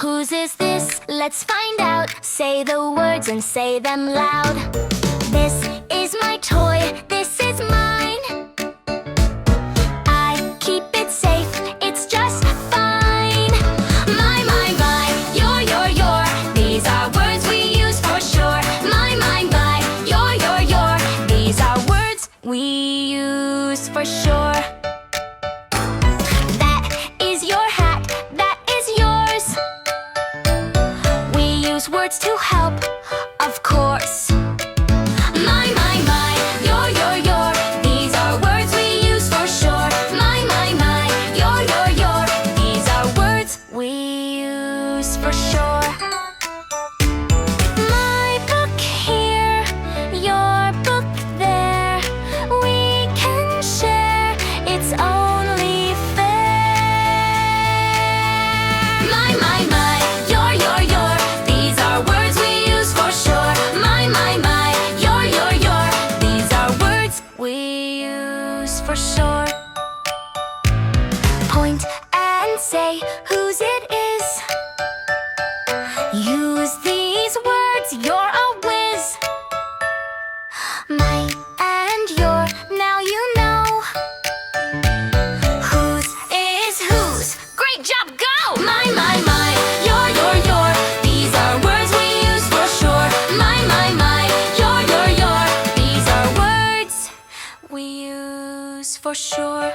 Whose is this? Let's find out. Say the words and say them loud. This is my toy, this is mine. I keep it safe, it's just fine. My, your. These are words we use for sure. My, your. These are words we use for sure. That is your hat, that is yours. We use words to help, of course. My, your. These are words we use for sure. My, your. These are words we use for sure. My book here, your book there. We can share, it's only fair. My, your. These are words we use for sure. My, your. These are words we use for sure. Point and say whose it is. Use these words, you're a whiz. My and your, now you know. Whose is whose? Great job, go! My, your. These are words we use for sure. My, your. These are words we use for sure.